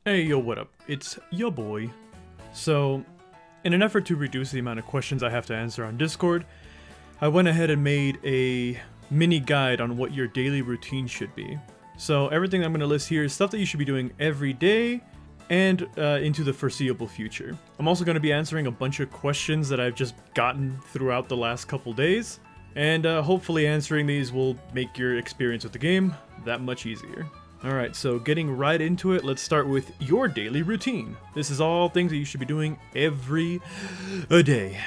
Hey yo, what up? It's your boy. So, in an effort to reduce the amount of questions I have to answer on Discord, I went ahead and made a mini guide on what your daily routine should be. So everything I'm going to list here is stuff that you should be doing every day and into the foreseeable future. I'm also going to be answering a bunch of questions that I've just gotten throughout the last couple days, and hopefully answering these will make your experience with the game that much easier. Alright, so getting right into it, let's start with your daily routine. This is all things that you should be doing every day.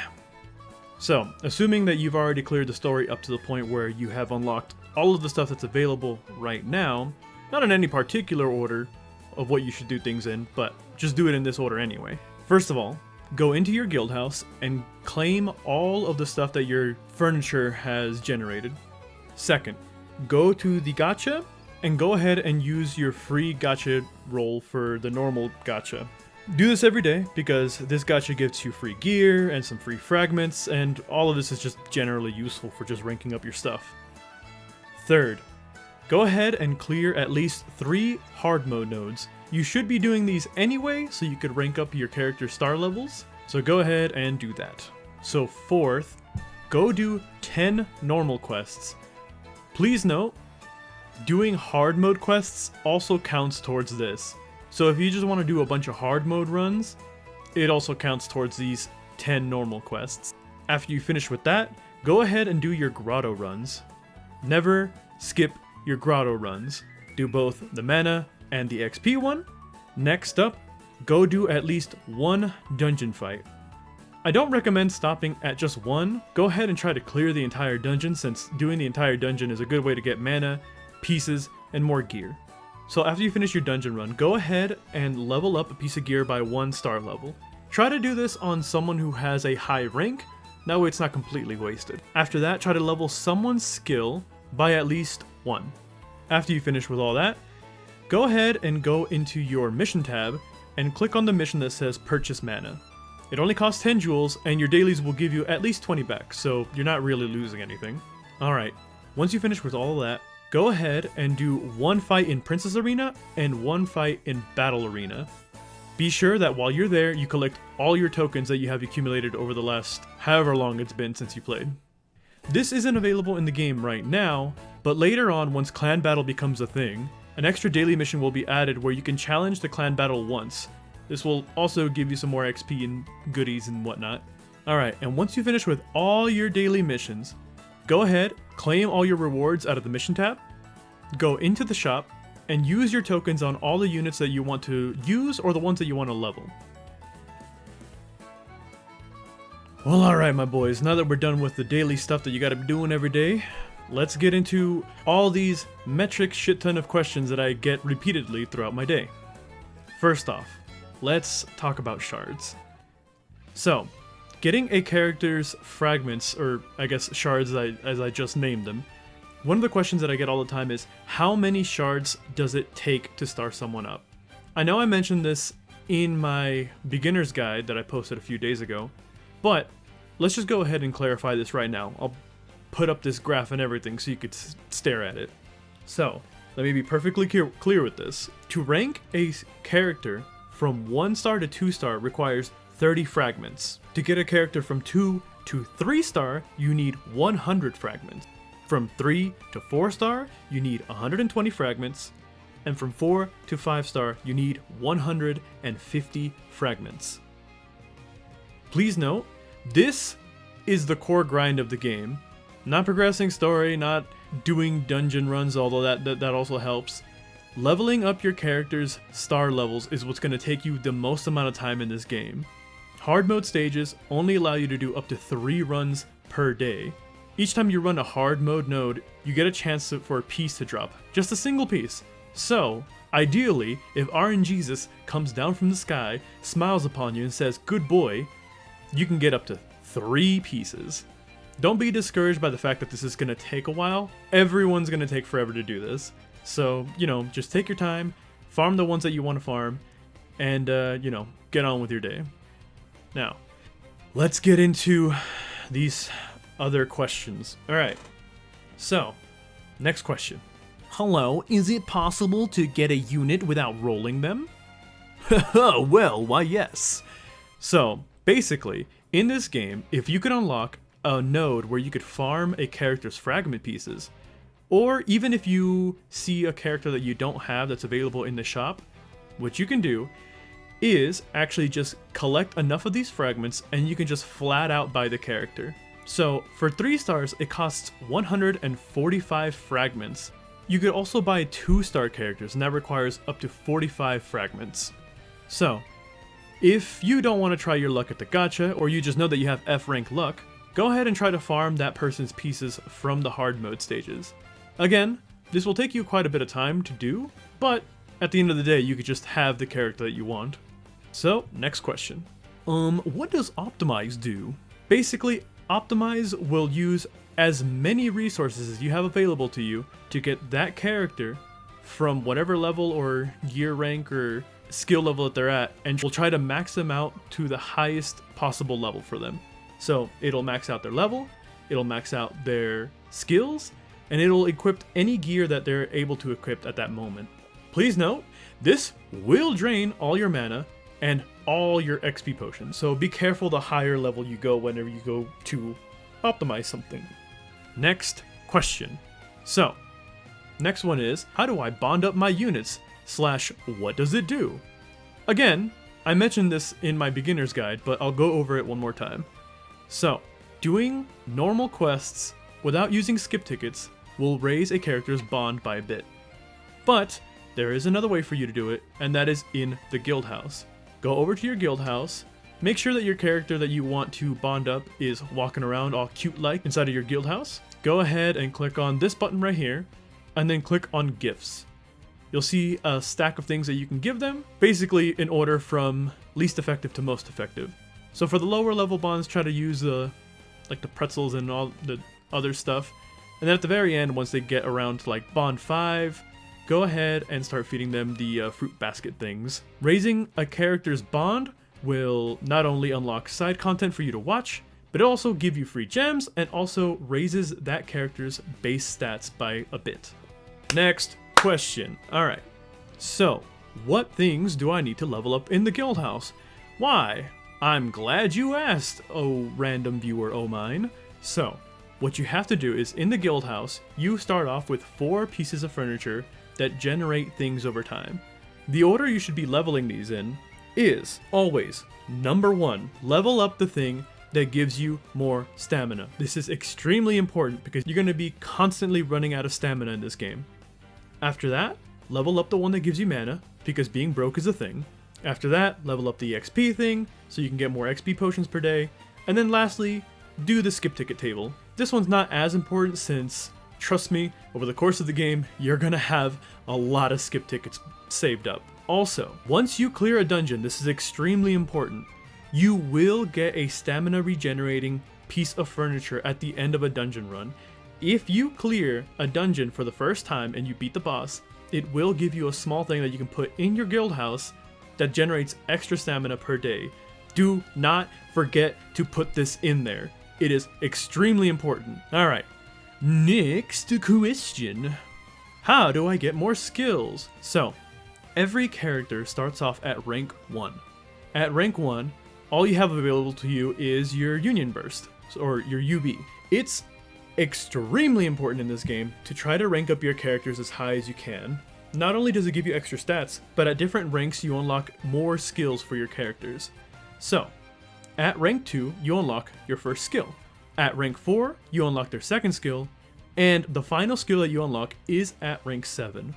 So, assuming that you've already cleared the story up to the point where you have unlocked all of the stuff that's available right now, not in any particular order of what you should do things in, but just do it in this order anyway. First of all, go into your Guildhouse and claim all of the stuff that your furniture has generated. Second, go to the gacha and go ahead and use your free gacha roll for the normal gacha. Do this every day because this gacha gives you free gear and some free fragments, and all of this is just generally useful for just ranking up your stuff. Third, go ahead and clear at least 3 hard mode nodes. You should be doing these anyway so you could rank up your character's star levels, so go ahead and do that. So fourth, go do 10 normal quests. Please note, doing hard mode quests also counts towards this. So if you just want to do a bunch of hard mode runs, it also counts towards these 10 normal quests. After you finish with that, go ahead and do your grotto runs. Never skip your grotto runs. Do both the mana and the XP one. Next up, go do at least 1 dungeon fight. I don't recommend stopping at just one. Go ahead and try to clear the entire dungeon, since doing the entire dungeon is a good way to get mana, pieces, and more gear. So after you finish your dungeon run, go ahead and level up a piece of gear by 1 star level. Try to do this on someone who has a high rank, that way it's not completely wasted. After that, try to level someone's skill by at least 1. After you finish with all that, go ahead and go into your mission tab and click on the mission that says purchase mana. It only costs 10 jewels, and your dailies will give you at least 20 back, so you're not really losing anything. Alright, once you finish with all of that, go ahead and do 1 fight in Princess Arena and 1 fight in Battle Arena. Be sure that while you're there, you collect all your tokens that you have accumulated over the last however long it's been since you played. This isn't available in the game right now, but later on, once clan battle becomes a thing, an extra daily mission will be added where you can challenge the clan battle once. This will also give you some more XP and goodies and whatnot. Alright, and once you finish with all your daily missions, go ahead, claim all your rewards out of the mission tab, go into the shop, and use your tokens on all the units that you want to use or the ones that you want to level. Well, alright my boys, now that we're done with the daily stuff that you gotta be doing every day, let's get into all these metric shit ton of questions that I get repeatedly throughout my day. First off, let's talk about shards. So, getting a character's fragments, or I guess shards as I just named them, one of the questions that I get all the time is, how many shards does it take to star someone up? I know I mentioned this in my beginner's guide that I posted a few days ago, but let's just go ahead and clarify this right now. I'll put up this graph and everything so you could stare at it. So, let me be perfectly clear with this. To rank a character from 1 star to 2 star requires 30 fragments. To get a character from 2 to 3 star, you need 100 fragments. From 3 to 4 star, you need 120 fragments. And from 4 to 5 star, you need 150 fragments. Please note, this is the core grind of the game. Not progressing story, not doing dungeon runs, although that also helps. Leveling up your character's star levels is what's going to take you the most amount of time in this game. Hard mode stages only allow you to do up to 3 runs per day. Each time you run a hard mode node, you get a chance for a piece to drop. Just a single piece. So, ideally, if RNGesus comes down from the sky, smiles upon you and says, "Good boy," you can get up to 3 pieces. Don't be discouraged by the fact that this is going to take a while. Everyone's going to take forever to do this. So, just take your time, farm the ones that you want to farm, and, get on with your day. Now, let's get into these other questions. Alright, so, next question. Hello, is it possible to get a unit without rolling them? Well, why yes. So, basically, in this game, if you could unlock a node where you could farm a character's fragment pieces, or even if you see a character that you don't have that's available in the shop, what you can do is actually just collect enough of these fragments and you can just flat out buy the character. So for 3 stars, it costs 145 fragments. You could also buy 2-star characters, and that requires up to 45 fragments. So, if you don't want to try your luck at the gacha, or you just know that you have F rank luck, go ahead and try to farm that person's pieces from the hard mode stages. Again, this will take you quite a bit of time to do, but at the end of the day, you could just have the character that you want. So, next question. What does Optimize do? Basically, Optimize will use as many resources as you have available to you to get that character from whatever level or gear rank or skill level that they're at, and will try to max them out to the highest possible level for them. So it'll max out their level, it'll max out their skills, and it'll equip any gear that they're able to equip at that moment. Please note, this will drain all your mana and all your XP potions, so be careful the higher level you go whenever you go to optimize something. Next question. So, next one is, how do I bond up my units / what does it do? Again, I mentioned this in my beginner's guide, but I'll go over it one more time. So, doing normal quests without using skip tickets will raise a character's bond by a bit. But there is another way for you to do it, and that is in the Guildhouse. Go over to your Guildhouse, make sure that your character that you want to bond up is walking around all cute-like inside of your Guildhouse. Go ahead and click on this button right here, and then click on Gifts. You'll see a stack of things that you can give them, basically in order from least effective to most effective. So for the lower level bonds, try to use the pretzels and all the other stuff. And then at the very end, once they get around to like bond 5, go ahead and start feeding them the fruit basket things. Raising a character's bond will not only unlock side content for you to watch, but it also give you free gems and also raises that character's base stats by a bit. Next question. Alright, so what things do I need to level up in the Guildhouse? Why? I'm glad you asked, oh random viewer oh mine. So, what you have to do is in the Guildhouse, you start off with 4 pieces of furniture that generate things over time. The order you should be leveling these in is always, number 1, level up the thing that gives you more stamina. This is extremely important because you're going to be constantly running out of stamina in this game. After that, level up the one that gives you mana, because being broke is a thing. After that, level up the XP thing, so you can get more XP potions per day. And then lastly, do the skip ticket table. This one's not as important since, trust me, over the course of the game, you're gonna have a lot of skip tickets saved up. Also, once you clear a dungeon, this is extremely important, you will get a stamina regenerating piece of furniture at the end of a dungeon run. If you clear a dungeon for the first time and you beat the boss, it will give you a small thing that you can put in your Guildhouse that generates extra stamina per day. Do not forget to put this in there. It is extremely important. Alright, next question. How do I get more skills? So, every character starts off at rank 1. At rank 1, all you have available to you is your Union Burst, or your UB. It's extremely important in this game to try to rank up your characters as high as you can. Not only does it give you extra stats, but at different ranks you unlock more skills for your characters. So, at rank 2, you unlock your first skill. At rank 4, you unlock their second skill, and the final skill that you unlock is at rank 7.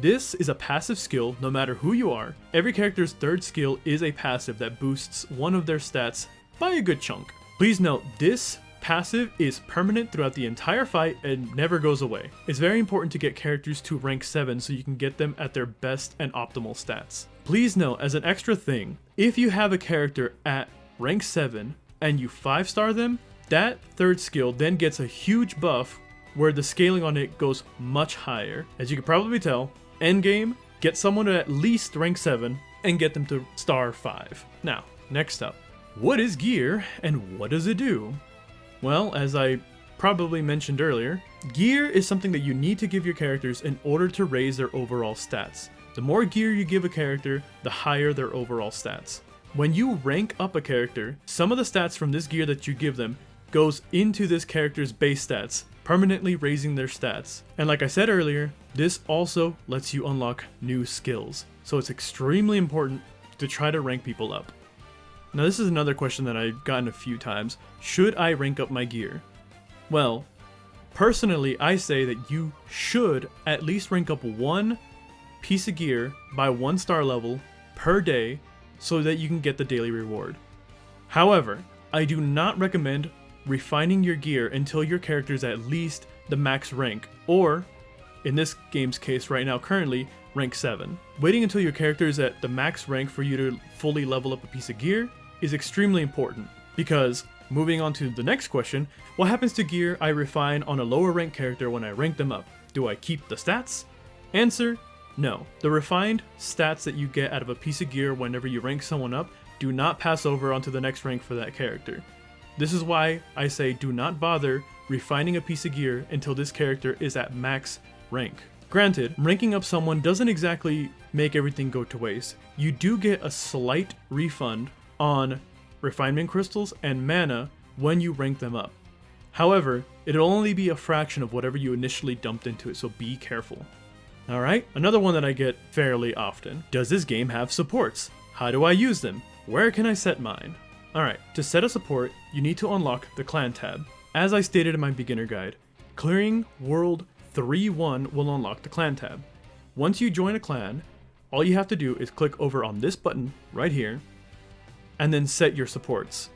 This is a passive skill no matter who you are. Every character's third skill is a passive that boosts one of their stats by a good chunk. Please note, this passive is permanent throughout the entire fight and never goes away. It's very important to get characters to rank 7 so you can get them at their best and optimal stats. Please note, as an extra thing, if you have a character at rank 7 and you 5-star them, that third skill then gets a huge buff where the scaling on it goes much higher. As you can probably tell, endgame, get someone to at least rank 7 and get them to star 5. Now, next up, what is gear and what does it do? Well, as I probably mentioned earlier, gear is something that you need to give your characters in order to raise their overall stats. The more gear you give a character, the higher their overall stats. When you rank up a character, some of the stats from this gear that you give them goes into this character's base stats, permanently raising their stats. And like I said earlier, this also lets you unlock new skills. So it's extremely important to try to rank people up. Now this is another question that I've gotten a few times. Should I rank up my gear? Well, personally I say that you should at least rank up one piece of gear by 1 star level per day so that you can get the daily reward. However, I do not recommend refining your gear until your character is at least the max rank, or in this game's case right now currently, rank 7. Waiting until your character is at the max rank for you to fully level up a piece of gear is extremely important, because moving on to the next question, what happens to gear I refine on a lower rank character when I rank them up? Do I keep the stats? Answer, no. The refined stats that you get out of a piece of gear whenever you rank someone up do not pass over onto the next rank for that character. This is why I say do not bother refining a piece of gear until this character is at max rank. Granted, ranking up someone doesn't exactly make everything go to waste. You do get a slight refund on refinement crystals and mana when you rank them up. However, it'll only be a fraction of whatever you initially dumped into it, so be careful. Alright, another one that I get fairly often. Does this game have supports? How do I use them? Where can I set mine? Alright, to set a support, you need to unlock the clan tab. As I stated in my beginner guide, clearing World 3-1 will unlock the clan tab. Once you join a clan, all you have to do is click over on this button right here, and then set your supports.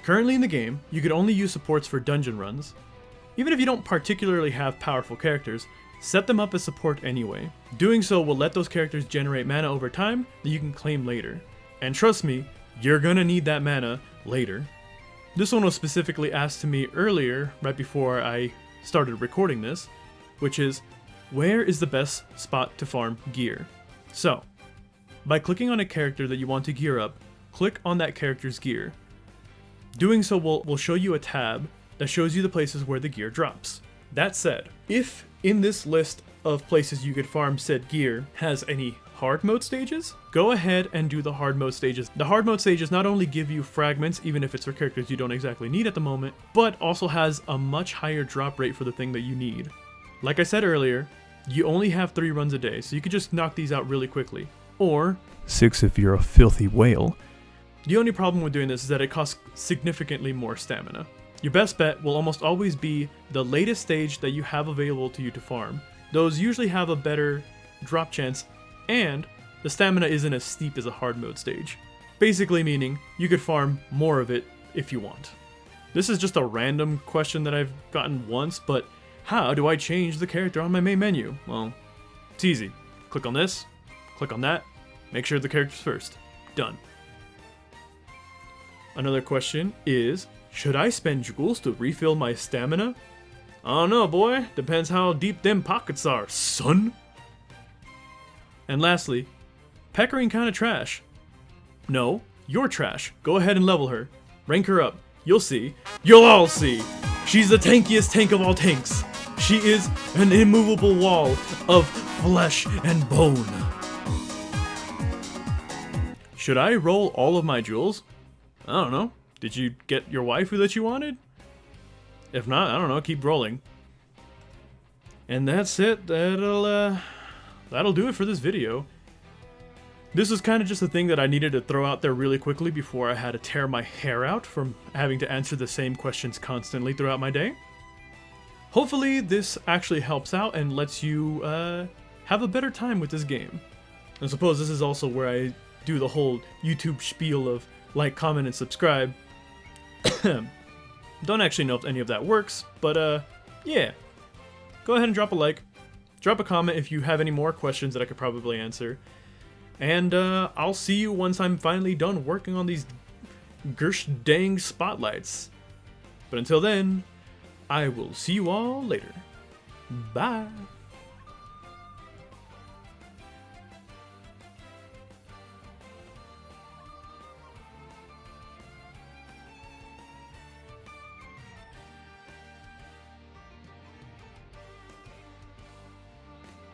Currently in the game, you can only use supports for dungeon runs. Even if you don't particularly have powerful characters, set them up as support anyway. Doing so will let those characters generate mana over time that you can claim later. And trust me, you're gonna need that mana later. This one was specifically asked to me earlier, right before I started recording this, which is, where is the best spot to farm gear? So, by clicking on a character that you want to gear up, click on that character's gear. Doing so will show you a tab that shows you the places where the gear drops. That said, if in this list of places you could farm said gear has any hard mode stages, go ahead and do the hard mode stages. The hard mode stages not only give you fragments, even if it's for characters you don't exactly need at the moment, but also has a much higher drop rate for the thing that you need. Like I said earlier, you only have 3 runs a day, so you could just knock these out really quickly. Or 6 if you're a filthy whale. The only problem with doing this is that it costs significantly more stamina. Your best bet will almost always be the latest stage that you have available to you to farm. Those usually have a better drop chance, and the stamina isn't as steep as a hard mode stage. Basically meaning you could farm more of it if you want. This is just a random question that I've gotten once, but how do I change the character on my main menu? Well, it's easy. Click on this, click on that, make sure the character's first. Done. Another question is, should I spend Jules to refill my stamina? I don't know, boy. Depends how deep them pockets are, son. And lastly, Peckering kinda trash. No, you're trash. Go ahead and level her. Rank her up. You'll see. You'll all see. She's the tankiest tank of all tanks. She is an immovable wall of flesh and bone. Should I roll all of my jewels? I don't know. Did you get your waifu that you wanted? If not, I don't know, keep rolling. And that's it. That'll do it for this video. This was kind of just a thing that I needed to throw out there really quickly before I had to tear my hair out from having to answer the same questions constantly throughout my day. Hopefully this actually helps out and lets you have a better time with this game. I suppose this is also where I do the whole YouTube spiel of like, comment, and subscribe. Don't actually know if any of that works, but yeah. Go ahead and drop a like. Drop a comment if you have any more questions that I could probably answer. And I'll see you once I'm finally done working on these gersh dang spotlights. But until then, I will see you all later. Bye.